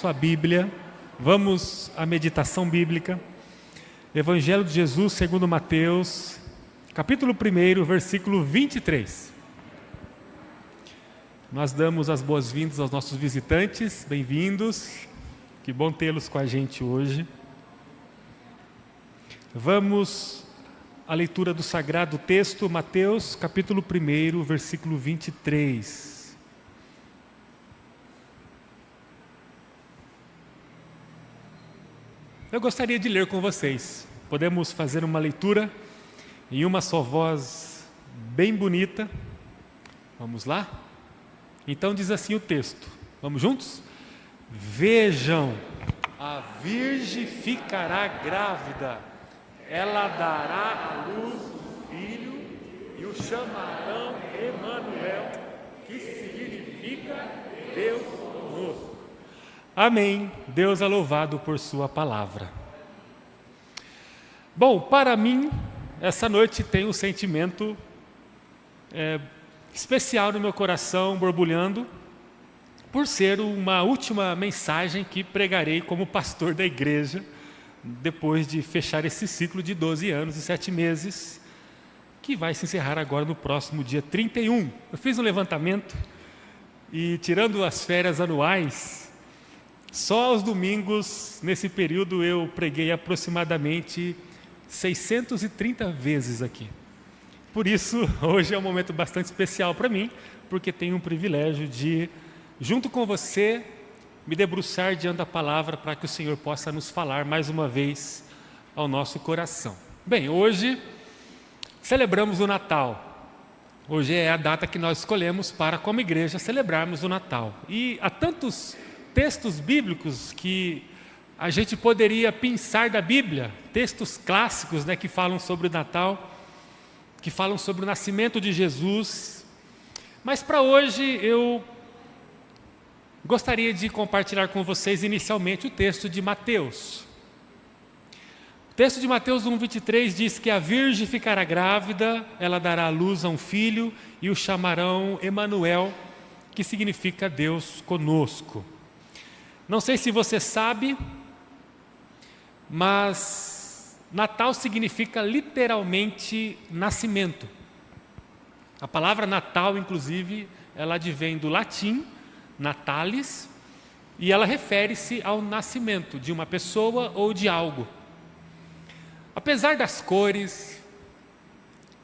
Sua Bíblia, vamos à meditação bíblica, Evangelho de Jesus segundo Mateus, capítulo 1, versículo 23. Nós damos as boas-vindas aos nossos visitantes, bem-vindos, que bom tê-los com a gente hoje. Vamos à leitura do Sagrado Texto, Mateus, capítulo 1, versículo 23. Eu gostaria de ler com vocês. Podemos fazer uma leitura em uma só voz bem bonita. Vamos lá? Então diz assim o texto. Vamos juntos? Vejam, a virgem ficará grávida, ela dará à luz um filho e o chamarão Emanuel, que significa Deus conosco. Amém. Deus é louvado por sua palavra. Bom, para mim, essa noite tem um sentimento especial no meu coração, borbulhando, por ser uma última mensagem que pregarei como pastor da igreja, depois de fechar esse ciclo de 12 anos e 7 meses, que vai se encerrar agora no próximo dia 31. Eu fiz um levantamento e, tirando as férias anuais, só aos domingos, nesse período, eu preguei aproximadamente 630 vezes aqui. Por isso, hoje é um momento bastante especial para mim, porque tenho o privilégio de, junto com você, me debruçar diante da palavra para que o Senhor possa nos falar mais uma vez ao nosso coração. Bem, hoje celebramos o Natal. Hoje é a data que nós escolhemos para, como igreja, celebrarmos o Natal. E há tantos textos bíblicos que a gente poderia pensar da Bíblia, textos clássicos, que falam sobre o Natal, que falam sobre o nascimento de Jesus. Mas para hoje eu gostaria de compartilhar com vocês inicialmente o texto de Mateus. O texto de Mateus 1:23 diz que a virgem ficará grávida, ela dará à luz a um filho e o chamarão Emanuel, que significa Deus conosco. Não sei se você sabe, mas Natal significa literalmente nascimento. A palavra Natal, inclusive, ela advém do latim, natalis, e ela refere-se ao nascimento de uma pessoa ou de algo. Apesar das cores,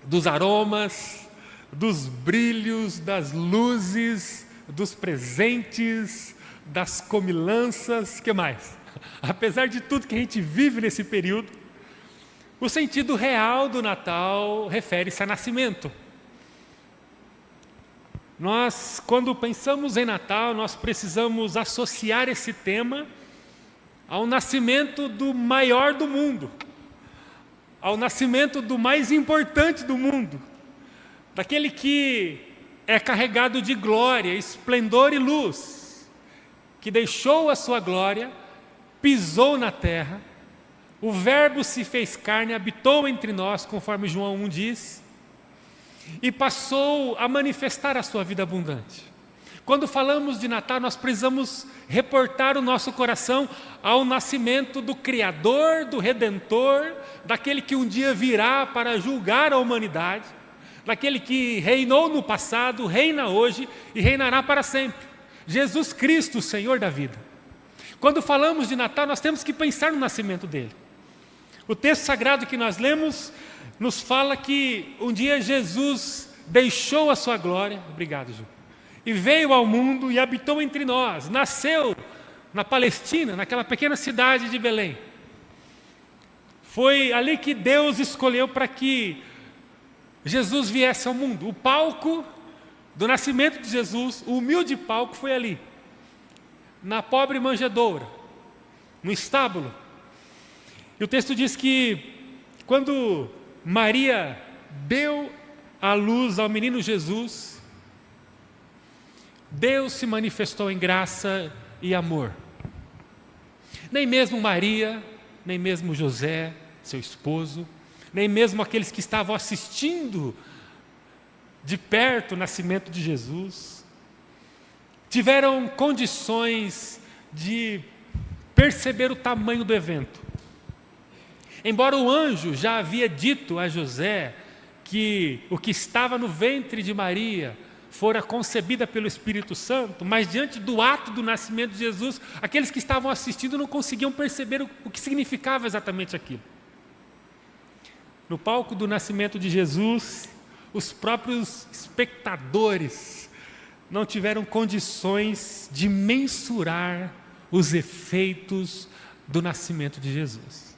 dos aromas, dos brilhos, das luzes, dos presentes, das comilanças, que mais? Apesar de tudo que a gente vive nesse período, o sentido real do Natal refere-se a nascimento. Nós, quando pensamos em Natal, nós precisamos associar esse tema ao nascimento do maior do mundo, ao nascimento do mais importante do mundo, daquele que é carregado de glória, esplendor e luz, que deixou a sua glória, pisou na terra, o Verbo se fez carne, habitou entre nós, conforme João 1 diz, e passou a manifestar a sua vida abundante. Quando falamos de Natal, nós precisamos reportar o nosso coração ao nascimento do Criador, do Redentor, daquele que um dia virá para julgar a humanidade, daquele que reinou no passado, reina hoje e reinará para sempre. Jesus Cristo, o Senhor da vida. Quando falamos de Natal, nós temos que pensar no nascimento dele. O texto sagrado que nós lemos nos fala que um dia Jesus deixou a sua glória, obrigado, Ju, e veio ao mundo e habitou entre nós, nasceu na Palestina, naquela pequena cidade de Belém. Foi ali que Deus escolheu para que Jesus viesse ao mundo. O palco do nascimento de Jesus, o humilde palco foi ali, na pobre manjedoura, no estábulo. E o texto diz que quando Maria deu à luz ao menino Jesus, Deus se manifestou em graça e amor. Nem mesmo Maria, nem mesmo José, seu esposo, nem mesmo aqueles que estavam assistindo de perto o nascimento de Jesus, tiveram condições de perceber o tamanho do evento. Embora o anjo já havia dito a José que o que estava no ventre de Maria fora concebida pelo Espírito Santo, mas diante do ato do nascimento de Jesus, aqueles que estavam assistindo não conseguiam perceber o que significava exatamente aquilo. No palco do nascimento de Jesus, os próprios espectadores não tiveram condições de mensurar os efeitos do nascimento de Jesus.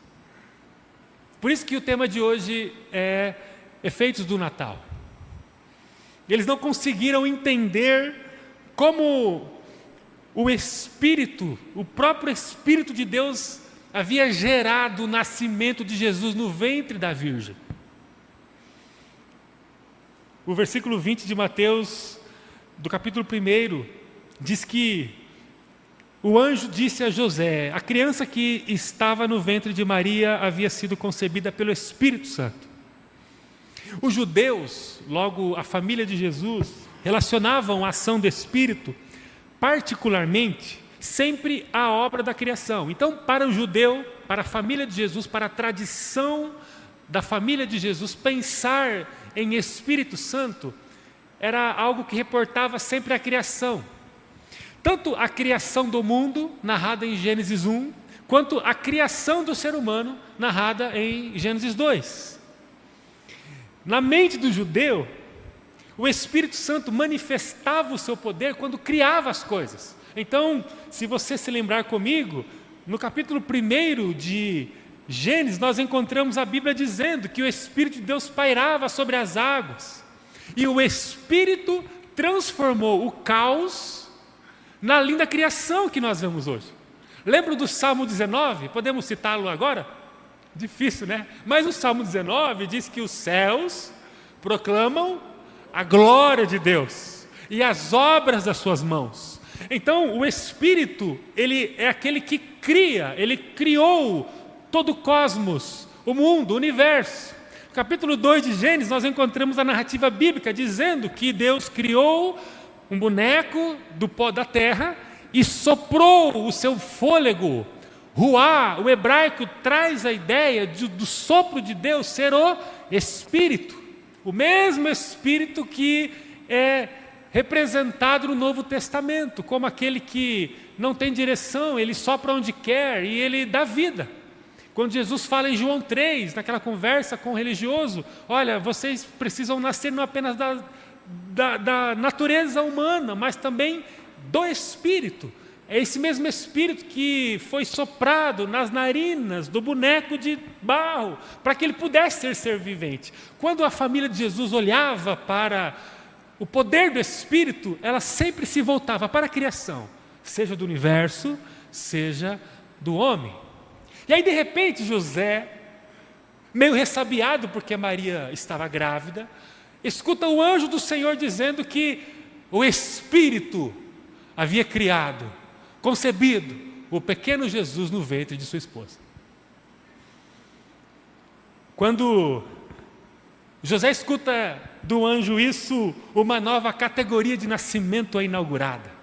Por isso que o tema de hoje é efeitos do Natal. Eles não conseguiram entender como o Espírito, o próprio Espírito de Deus havia gerado o nascimento de Jesus no ventre da Virgem. O versículo 20 de Mateus, do capítulo 1, diz que o anjo disse a José: a criança que estava no ventre de Maria havia sido concebida pelo Espírito Santo. Os judeus, logo a família de Jesus, relacionavam a ação do Espírito, particularmente, sempre à obra da criação. Então, para o judeu, para a família de Jesus, para a tradição da família de Jesus, pensar em Espírito Santo era algo que reportava sempre a criação. Tanto a criação do mundo, narrada em Gênesis 1, quanto a criação do ser humano, narrada em Gênesis 2. Na mente do judeu, o Espírito Santo manifestava o seu poder quando criava as coisas. Então, se você se lembrar comigo, no capítulo 1 de Gênesis, nós encontramos a Bíblia dizendo que o Espírito de Deus pairava sobre as águas. E o Espírito transformou o caos na linda criação que nós vemos hoje. Lembra do Salmo 19? Podemos citá-lo agora? Difícil, né? Mas o Salmo 19 diz que os céus proclamam a glória de Deus e as obras das suas mãos. Então, o Espírito, ele é aquele que cria, ele criou todo o cosmos, o mundo, o universo. No capítulo 2 de Gênesis, nós encontramos a narrativa bíblica dizendo que Deus criou um boneco do pó da terra e soprou o seu fôlego. Ruá, o hebraico, traz a ideia do sopro de Deus ser o Espírito. O mesmo Espírito que é representado no Novo Testamento, como aquele que não tem direção, ele sopra onde quer e ele dá vida. Quando Jesus fala em João 3, naquela conversa com o religioso, olha, vocês precisam nascer não apenas da natureza humana, mas também do Espírito. É esse mesmo Espírito que foi soprado nas narinas do boneco de barro, para que ele pudesse ser vivente. Quando a família de Jesus olhava para o poder do Espírito, ela sempre se voltava para a criação, seja do universo, seja do homem. E aí, de repente, José, meio ressabiado porque Maria estava grávida, escuta o anjo do Senhor dizendo que o Espírito havia criado, concebido o pequeno Jesus no ventre de sua esposa. Quando José escuta do anjo isso, uma nova categoria de nascimento é inaugurada.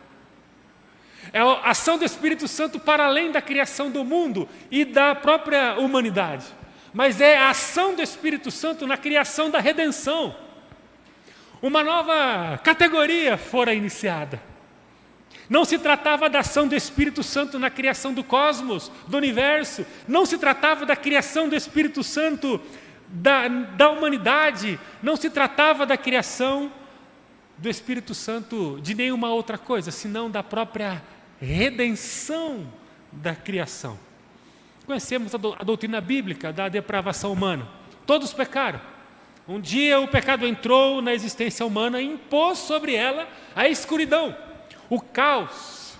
É a ação do Espírito Santo para além da criação do mundo e da própria humanidade, mas é a ação do Espírito Santo na criação da redenção. Uma nova categoria fora iniciada. Não se tratava da ação do Espírito Santo na criação do cosmos, do universo. Não se tratava da criação do Espírito Santo da humanidade. Não se tratava da criação do Espírito Santo de nenhuma outra coisa, senão da própria redenção da criação. Conhecemos a doutrina bíblica da depravação humana. Todos pecaram. Um dia o pecado entrou na existência humana e impôs sobre ela a escuridão, o caos.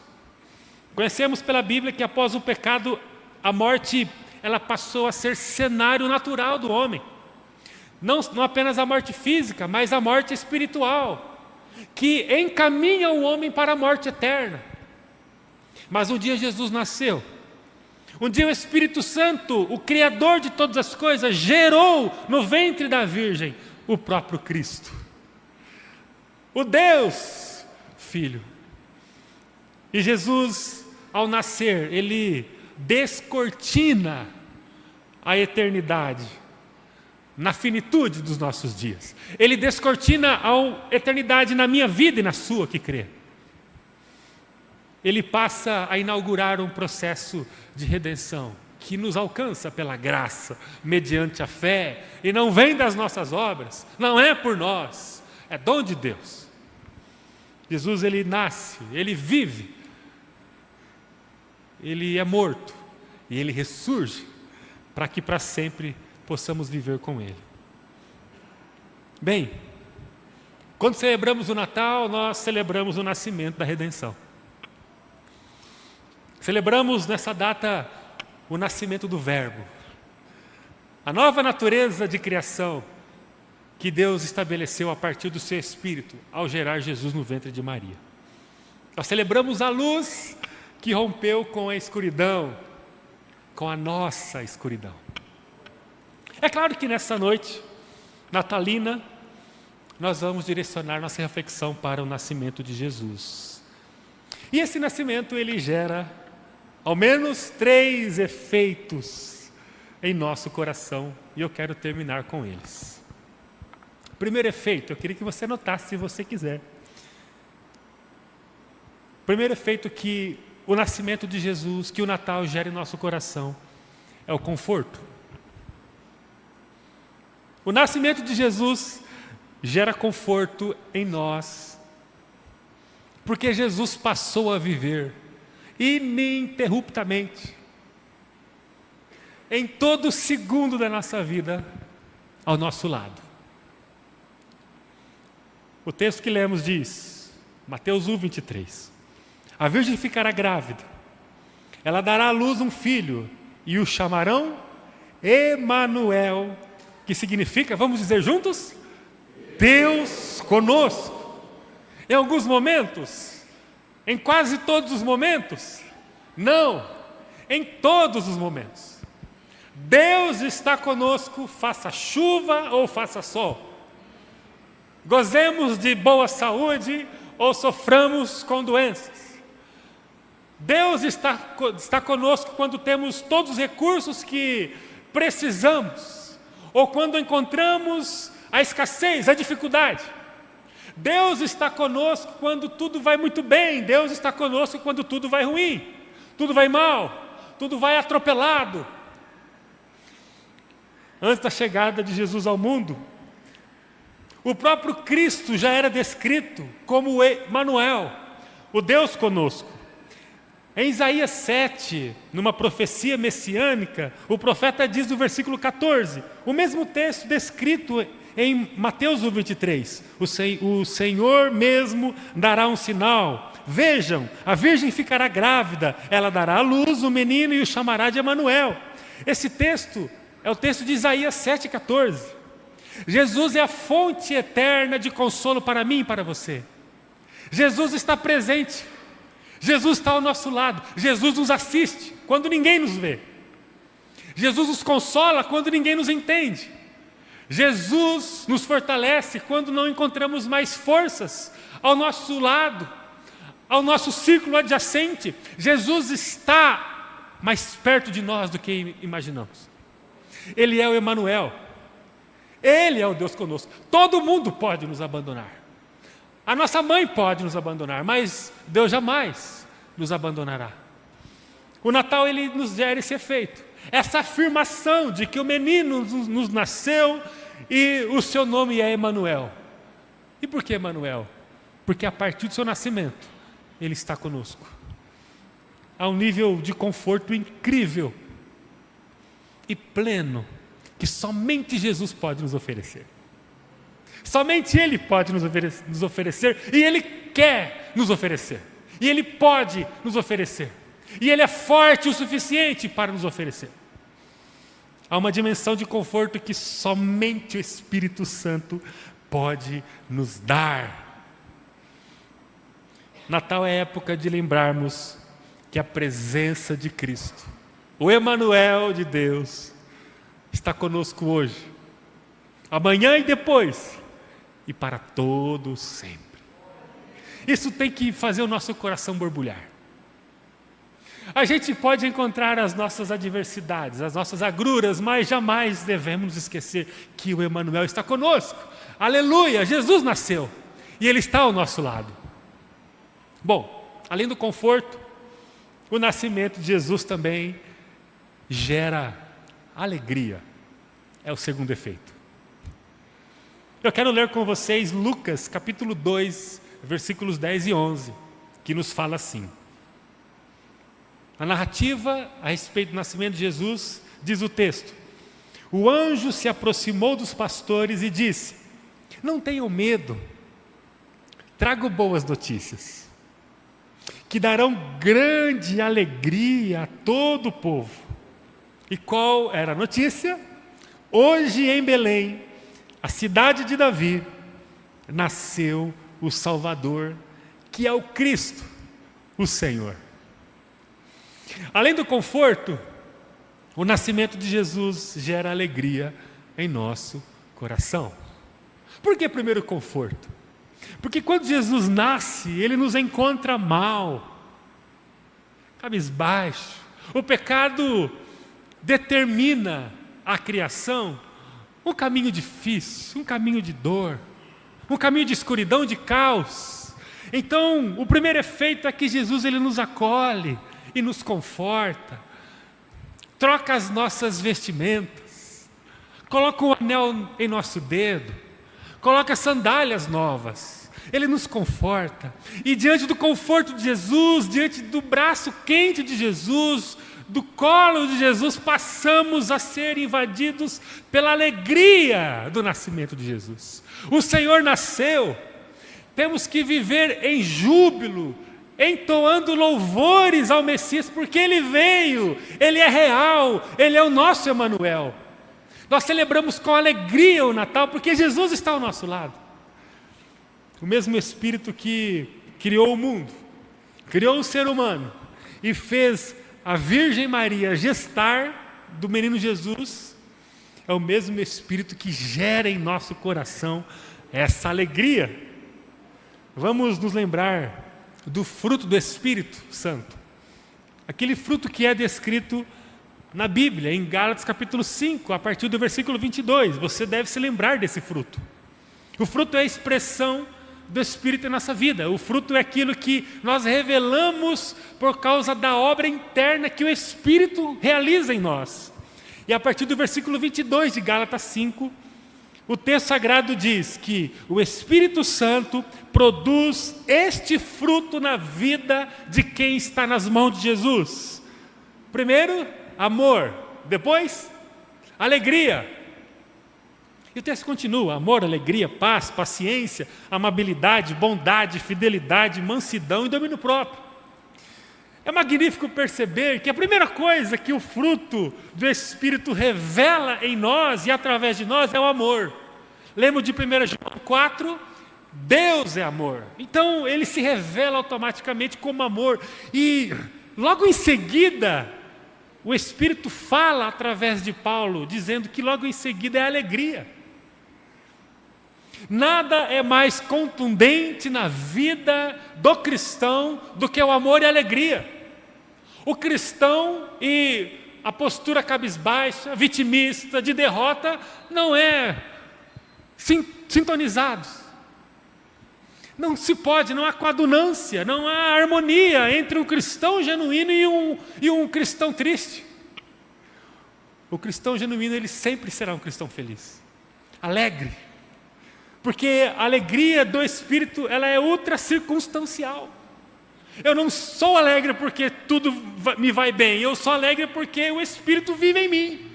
Conhecemos pela Bíblia que após o pecado, a morte ela passou a ser cenário natural do homem. Não apenas a morte física, mas a morte espiritual, que encaminha o homem para a morte eterna. Mas um dia Jesus nasceu. Um dia o Espírito Santo, o Criador de todas as coisas, gerou no ventre da Virgem o próprio Cristo. O Deus Filho. E Jesus, ao nascer, ele descortina a eternidade na finitude dos nossos dias. Ele descortina a eternidade na minha vida e na sua que crê. Ele passa a inaugurar um processo de redenção que nos alcança pela graça, mediante a fé, e não vem das nossas obras, não é por nós, é dom de Deus. Jesus, ele nasce, ele vive, ele é morto e ele ressurge para que para sempre possamos viver com ele. Bem, quando celebramos o Natal, nós celebramos o nascimento da redenção. Celebramos nessa data o nascimento do Verbo, a nova natureza de criação que Deus estabeleceu a partir do seu Espírito ao gerar Jesus no ventre de Maria. Nós celebramos a luz que rompeu com a escuridão, com a nossa escuridão. É claro que nessa noite natalina nós vamos direcionar nossa reflexão para o nascimento de Jesus. E esse nascimento ele gera ao menos 3 efeitos em nosso coração, e eu quero terminar com eles. O primeiro efeito, eu queria que você notasse se você quiser. O primeiro efeito que o nascimento de Jesus, que o Natal gera em nosso coração, é o conforto. O nascimento de Jesus gera conforto em nós, porque Jesus passou a viver ininterruptamente, em todo segundo da nossa vida, ao nosso lado. O texto que lemos diz, Mateus 1, 23, a virgem ficará grávida, ela dará à luz um filho, e o chamarão Emanuel, que significa, vamos dizer juntos, Deus conosco. Em alguns momentos, em quase todos os momentos, não, em todos os momentos. Deus está conosco, faça chuva ou faça sol. Gozemos de boa saúde ou soframos com doenças. Deus está conosco quando temos todos os recursos que precisamos, ou quando encontramos a escassez, a dificuldade. Deus está conosco quando tudo vai muito bem, Deus está conosco quando tudo vai ruim, tudo vai mal, tudo vai atropelado. Antes da chegada de Jesus ao mundo, o próprio Cristo já era descrito como Emanuel, o Deus conosco. Em Isaías 7, numa profecia messiânica, o profeta diz no versículo 14, o mesmo texto descrito em Mateus 23, o Senhor mesmo dará um sinal. Vejam, a virgem ficará grávida, ela dará à luz um menino e o chamará de Emanuel. Esse texto é o texto de Isaías 7,14. Jesus é a fonte eterna de consolo para mim e para você. Jesus está presente. Jesus está ao nosso lado. Jesus nos assiste quando ninguém nos vê. Jesus nos consola quando ninguém nos entende. Jesus nos fortalece quando não encontramos mais forças ao nosso lado, ao nosso círculo adjacente. Jesus está mais perto de nós do que imaginamos. Ele é o Emanuel. Ele é o Deus conosco. Todo mundo pode nos abandonar. A nossa mãe pode nos abandonar, mas Deus jamais nos abandonará. O Natal ele nos gera esse efeito, essa afirmação de que o menino nos nasceu e o seu nome é Emanuel. E por que Emanuel? Porque a partir do seu nascimento, ele está conosco. Há um nível de conforto incrível e pleno que somente Jesus pode nos oferecer. Somente Ele pode nos oferecer, e Ele quer nos oferecer, e Ele pode nos oferecer, e Ele é forte o suficiente para nos oferecer. Há uma dimensão de conforto que somente o Espírito Santo pode nos dar. Natal é época de lembrarmos que a presença de Cristo, o Emanuel de Deus, está conosco hoje, amanhã e depois, e para todo sempre. Isso tem que fazer o nosso coração borbulhar. A gente pode encontrar as nossas adversidades, as nossas agruras, mas jamais devemos esquecer que o Emanuel está conosco. Aleluia, Jesus nasceu e Ele está ao nosso lado. Bom, além do conforto, o nascimento de Jesus também gera alegria. É o segundo efeito. Eu quero ler com vocês Lucas capítulo 2, versículos 10 e 11, que nos fala assim. A narrativa a respeito do nascimento de Jesus, diz o texto: o anjo se aproximou dos pastores e disse: não tenham medo, trago boas notícias, que darão grande alegria a todo o povo. E qual era a notícia? Hoje em Belém, a cidade de Davi, nasceu o Salvador, que é o Cristo, o Senhor. Além do conforto, o nascimento de Jesus gera alegria em nosso coração. Por que primeiro conforto? Porque quando Jesus nasce, Ele nos encontra mal, cabisbaixo. O pecado determina a criação um caminho difícil, um caminho de dor, um caminho de escuridão, de caos. Então, o primeiro efeito é que Jesus Ele nos acolhe e nos conforta, troca as nossas vestimentas, coloca um anel em nosso dedo, coloca sandálias novas. Ele nos conforta. E diante do conforto de Jesus, diante do braço quente de Jesus, do colo de Jesus, passamos a ser invadidos pela alegria do nascimento de Jesus. O Senhor nasceu, temos que viver em júbilo, entoando louvores ao Messias, porque Ele veio, Ele é real, Ele é o nosso Emanuel. Nós celebramos com alegria o Natal, porque Jesus está ao nosso lado. O mesmo Espírito que criou o mundo, criou o ser humano e fez a Virgem Maria gestar do menino Jesus, é o mesmo Espírito que gera em nosso coração essa alegria. Vamos nos lembrar do fruto do Espírito Santo, aquele fruto que é descrito na Bíblia, em Gálatas capítulo 5, a partir do versículo 22, você deve se lembrar desse fruto. O fruto é a expressão do Espírito em nossa vida, o fruto é aquilo que nós revelamos por causa da obra interna que o Espírito realiza em nós. E a partir do versículo 22 de Gálatas 5, o texto sagrado diz que o Espírito Santo produz este fruto na vida de quem está nas mãos de Jesus. Primeiro, amor. Depois, alegria. E o texto continua: amor, alegria, paz, paciência, amabilidade, bondade, fidelidade, mansidão e domínio próprio. É magnífico perceber que a primeira coisa que o fruto do Espírito revela em nós e através de nós é o amor. Lembra de 1 João 4? Deus é amor. Então Ele se revela automaticamente como amor. E logo em seguida, o Espírito fala através de Paulo, dizendo que logo em seguida é alegria. Nada é mais contundente na vida do cristão do que o amor e a alegria. O cristão e a postura cabisbaixa, vitimista, de derrota, não é sintonizados. Não se pode, não há coadunância, não há harmonia entre um cristão genuíno e um cristão triste. O cristão genuíno, ele sempre será um cristão feliz, alegre, porque a alegria do Espírito, ela é ultra circunstancial. Eu não sou alegre porque tudo me vai bem, eu sou alegre porque o Espírito vive em mim.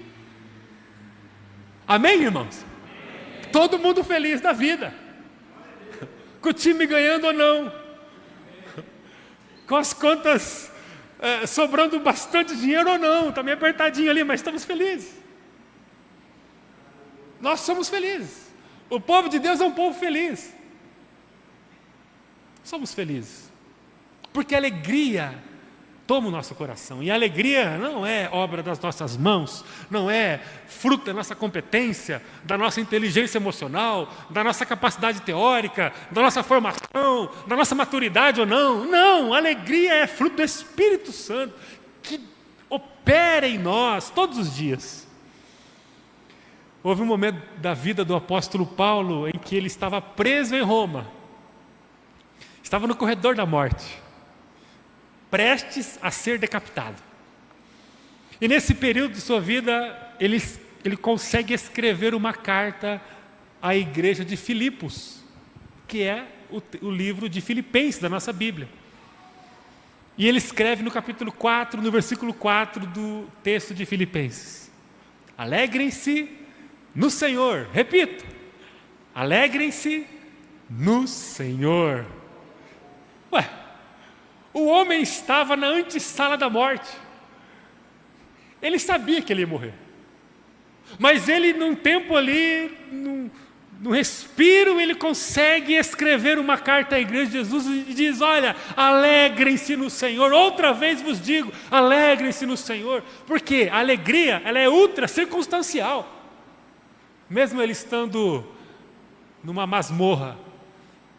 Amém, irmãos? Amém. Todo mundo feliz da vida, com o time ganhando ou não, com as contas sobrando bastante dinheiro ou não, está meio apertadinho ali, mas estamos felizes. Nós somos felizes. O povo de Deus é um povo feliz. Somos felizes, porque a alegria toma o nosso coração. E a alegria não é obra das nossas mãos, não é fruto da nossa competência, da nossa inteligência emocional, da nossa capacidade teórica, da nossa formação, da nossa maturidade ou não. Não, a alegria é fruto do Espírito Santo, que opera em nós todos os dias. Houve um momento da vida do apóstolo Paulo em que ele estava preso em Roma, estava no corredor da morte, prestes a ser decapitado. E nesse período de sua vida, ele consegue escrever uma carta à igreja de Filipos, que é o livro de Filipenses da nossa Bíblia. E ele escreve no capítulo 4, no versículo 4 do texto de Filipenses: alegrem-se no Senhor. Repito, alegrem-se no Senhor. Ué, o homem estava na antessala da morte. Ele sabia que ele ia morrer. Mas ele, num tempo ali, no respiro, ele consegue escrever uma carta à igreja de Jesus e diz: olha, alegrem-se no Senhor. Outra vez vos digo, alegrem-se no Senhor. Porque a alegria, ela é ultra circunstancial. Mesmo ele estando numa masmorra,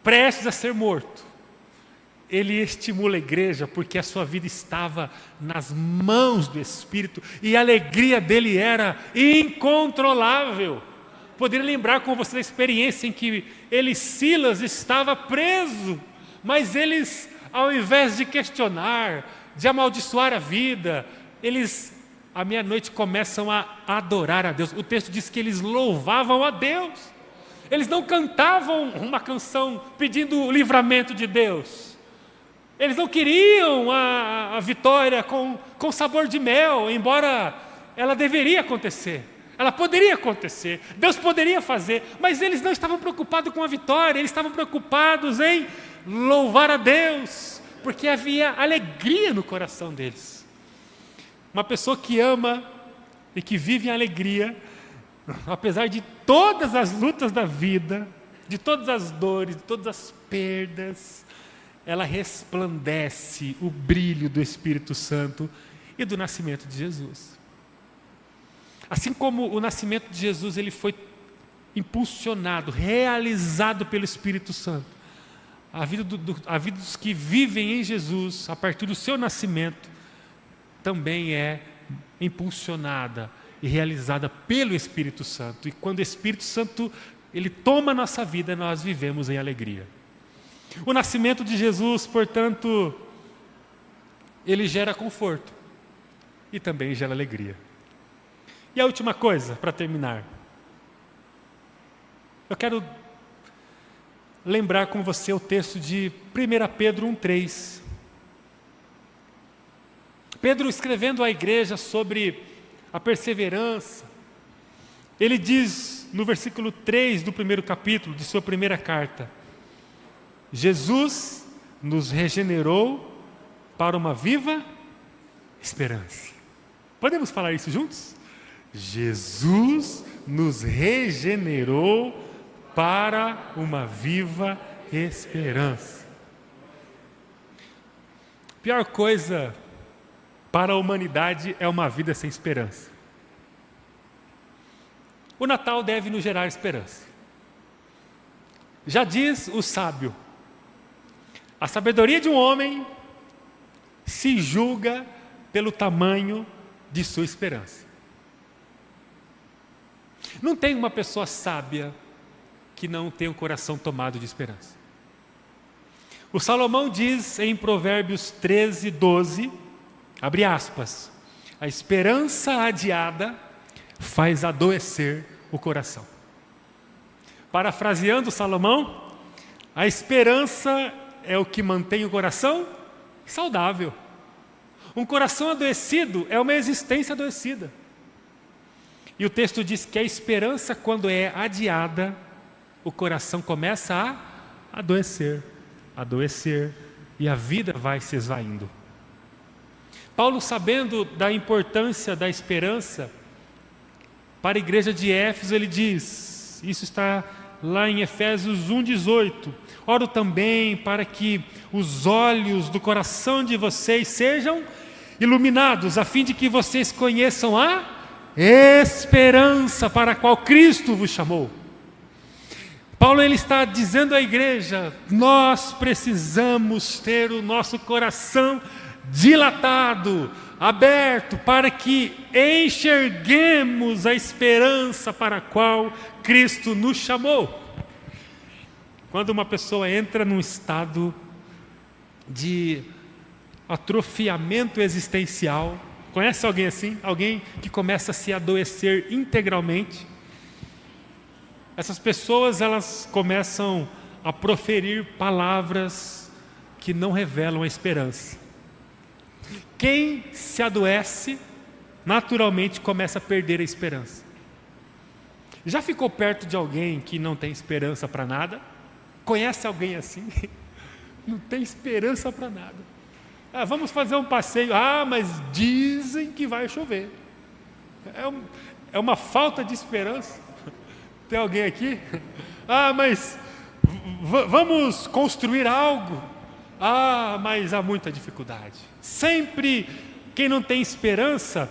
prestes a ser morto, ele estimula a igreja porque a sua vida estava nas mãos do Espírito e a alegria dele era incontrolável. Poderia lembrar com você da experiência em que ele e Silas estava preso, mas eles, ao invés de questionar, de amaldiçoar a vida, eles à meia-noite começam a adorar a Deus. O texto diz que eles louvavam a Deus. Eles não cantavam uma canção pedindo o livramento de Deus. Eles não queriam a vitória com sabor de mel, embora ela deveria acontecer. Ela poderia acontecer, Deus poderia fazer, mas eles não estavam preocupados com a vitória, eles estavam preocupados em louvar a Deus, porque havia alegria no coração deles. Uma pessoa que ama e que vive em alegria, apesar de todas as lutas da vida, de todas as dores, de todas as perdas, ela resplandece o brilho do Espírito Santo e do nascimento de Jesus. Assim como o nascimento de Jesus ele foi impulsionado, realizado pelo Espírito Santo, a vida dos que vivem em Jesus, a partir do seu nascimento, também é impulsionada e realizada pelo Espírito Santo. E quando o Espírito Santo ele toma a nossa vida, nós vivemos em alegria. O nascimento de Jesus, portanto, ele gera conforto e também gera alegria. E a última coisa, para terminar, eu quero lembrar com você o texto de 1 Pedro 1,3. Pedro, escrevendo à igreja sobre a perseverança, ele diz no versículo 3 do primeiro capítulo de sua primeira carta: Jesus nos regenerou para uma viva esperança. Podemos falar isso juntos? Jesus nos regenerou para uma viva esperança. Pior coisa para a humanidade é uma vida sem esperança. O Natal deve nos gerar esperança. Já diz o sábio: a sabedoria de um homem se julga pelo tamanho de sua esperança. Não tem uma pessoa sábia que não tenha o coração tomado de esperança. O Salomão diz em Provérbios 13, 12, abre aspas: a esperança adiada faz adoecer o coração. Parafraseando Salomão, a esperança é o que mantém o coração saudável. Um coração adoecido é uma existência adoecida. E o texto diz que a esperança, quando é adiada, o coração começa a adoecer, e a vida vai se esvaindo. Paulo, sabendo da importância da esperança, para a igreja de Éfeso, ele diz, isso está lá em Efésios 1,18: oro também para que os olhos do coração de vocês sejam iluminados, a fim de que vocês conheçam a esperança para a qual Cristo vos chamou. Paulo ele está dizendo à igreja: nós precisamos ter o nosso coração dilatado aberto para que enxerguemos a esperança para a qual Cristo nos chamou. Quando uma pessoa entra num estado de atrofiamento existencial, conhece alguém assim? Alguém que começa a se adoecer integralmente? Essas pessoas, elas começam a proferir palavras que não revelam a esperança. Quem se adoece, naturalmente começa a perder a esperança. Já ficou perto de alguém que não tem esperança para nada? Conhece alguém assim? Não tem esperança para nada. Vamos fazer um passeio. Mas dizem que vai chover. É uma falta de esperança. Tem alguém aqui? Mas vamos construir algo. Mas há muita dificuldade. Sempre quem não tem esperança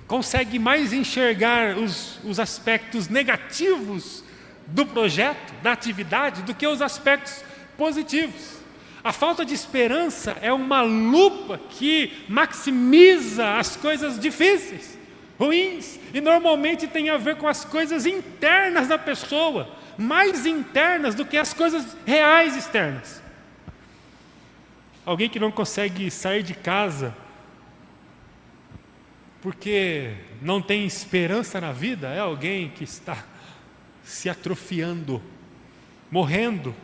consegue mais enxergar os aspectos negativos do projeto, da atividade, do que os aspectos positivos. A falta de esperança é uma lupa que maximiza as coisas difíceis, ruins, e normalmente tem a ver com as coisas internas da pessoa, mais internas do que as coisas reais externas. Alguém que não consegue sair de casa porque não tem esperança na vida é alguém que está se atrofiando, morrendo.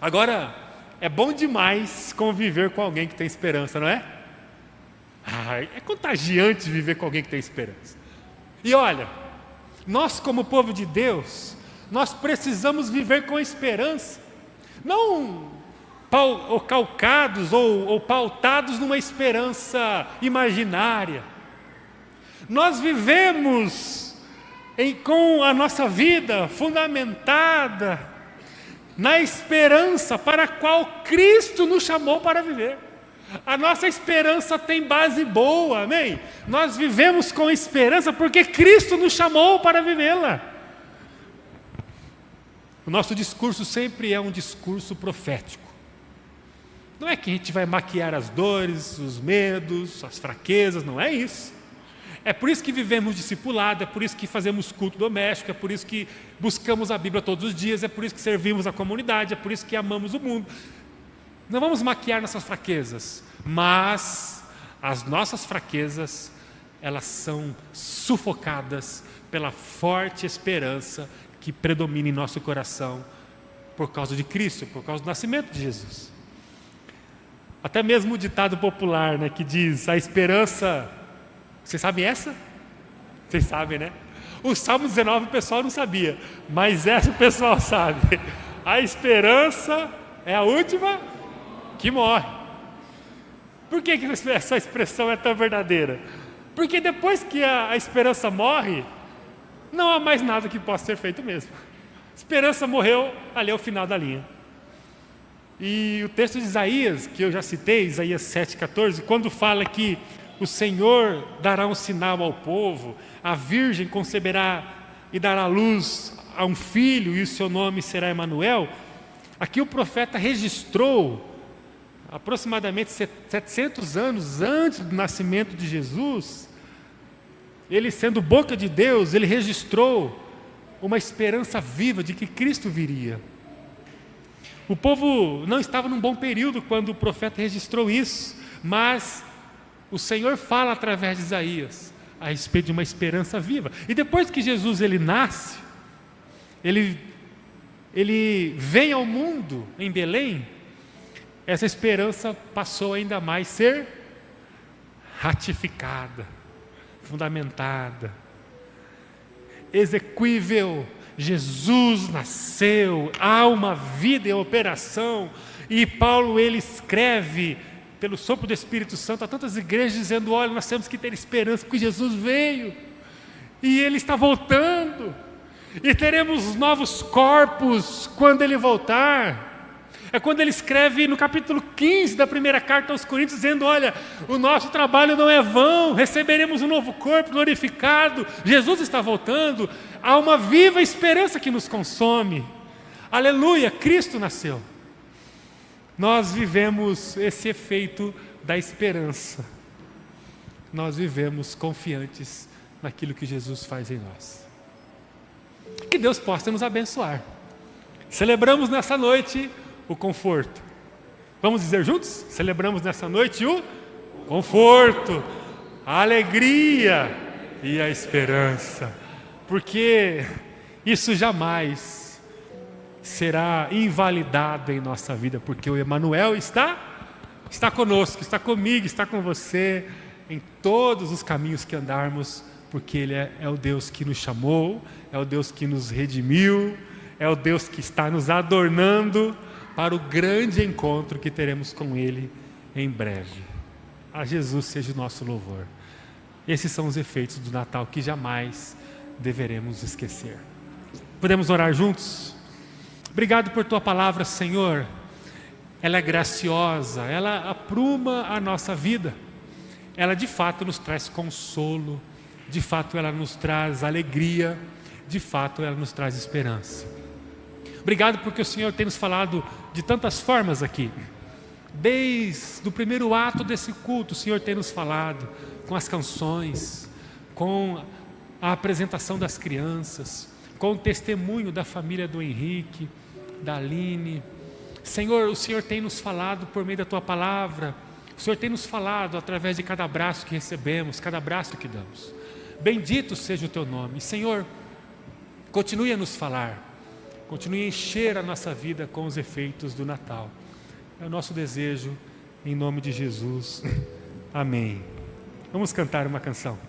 Agora, é bom demais conviver com alguém que tem esperança, não é? É contagiante viver com alguém que tem esperança. E olha, nós como povo de Deus, nós precisamos viver com esperança, não calcados ou pautados numa esperança imaginária. Nós vivemos com a nossa vida fundamentada na esperança para a qual Cristo nos chamou para viver. A nossa esperança tem base boa, amém? Nós vivemos com esperança porque Cristo nos chamou para vivê-la. O nosso discurso sempre é um discurso profético. Não é que a gente vai maquiar as dores, os medos, as fraquezas, não é isso. É por isso que vivemos discipulado, é por isso que fazemos culto doméstico, é por isso que buscamos a Bíblia todos os dias, é por isso que servimos a comunidade, é por isso que amamos o mundo. Não vamos maquiar nossas fraquezas, mas as nossas fraquezas, elas são sufocadas pela forte esperança que predomina em nosso coração por causa de Cristo, por causa do nascimento de Jesus. Até mesmo o ditado popular, né, que diz, a esperança... Vocês sabem essa? Vocês sabem, né? O Salmo 19 o pessoal não sabia, mas essa o pessoal sabe. A esperança é a última que morre. Por que essa expressão é tão verdadeira? Porque depois que a esperança morre, não há mais nada que possa ser feito mesmo. A esperança morreu, ali é o final da linha. E o texto de Isaías, que eu já citei, Isaías 7,14, quando fala que o Senhor dará um sinal ao povo, a virgem conceberá e dará luz a um filho, e o seu nome será Emanuel. Aqui o profeta registrou, aproximadamente 700 anos antes do nascimento de Jesus, ele sendo boca de Deus, ele registrou uma esperança viva de que Cristo viria. O povo não estava num bom período quando o profeta registrou isso, mas o Senhor fala através de Isaías a respeito de uma esperança viva. E depois que Jesus ele nasce, ele vem ao mundo em Belém, essa esperança passou ainda mais a ser ratificada, fundamentada, exequível. Jesus nasceu, há uma vida em operação, e Paulo ele escreve pelo sopro do Espírito Santo a tantas igrejas dizendo, olha, nós temos que ter esperança porque Jesus veio e Ele está voltando e teremos novos corpos quando Ele voltar. É quando ele escreve no capítulo 15 da primeira carta aos Coríntios dizendo, olha, o nosso trabalho não é vão, receberemos um novo corpo glorificado, Jesus está voltando, há uma viva esperança que nos consome. Aleluia, Cristo nasceu. Nós vivemos esse efeito da esperança. nós vivemos confiantes naquilo que Jesus faz em nós. Que Deus possa nos abençoar. Celebramos nessa noite o conforto. Vamos dizer juntos? Celebramos nessa noite o conforto, a alegria e a esperança. Porque isso jamais será invalidado em nossa vida, porque o Emanuel está conosco, está comigo, está com você em todos os caminhos que andarmos, porque Ele é o Deus que nos chamou, é o Deus que nos redimiu, é o Deus que está nos adornando para o grande encontro que teremos com Ele em breve. A Jesus seja o nosso louvor. Esses são os efeitos do Natal que jamais deveremos esquecer. Podemos orar juntos? Obrigado por Tua palavra, Senhor. Ela é graciosa, ela apruma a nossa vida. Ela de fato nos traz consolo, de fato ela nos traz alegria, de fato ela nos traz esperança. Obrigado porque o Senhor tem nos falado de tantas formas aqui. Desde o primeiro ato desse culto, o Senhor tem nos falado com as canções, com a apresentação das crianças, com o testemunho da família do Henrique, da Aline. Senhor, o Senhor tem nos falado por meio da Tua palavra, o Senhor tem nos falado através de cada abraço que recebemos, cada abraço que damos. Bendito seja o Teu nome. Senhor, continue a nos falar, continue a encher a nossa vida com os efeitos do Natal. É o nosso desejo, em nome de Jesus. Amém. Vamos cantar uma canção.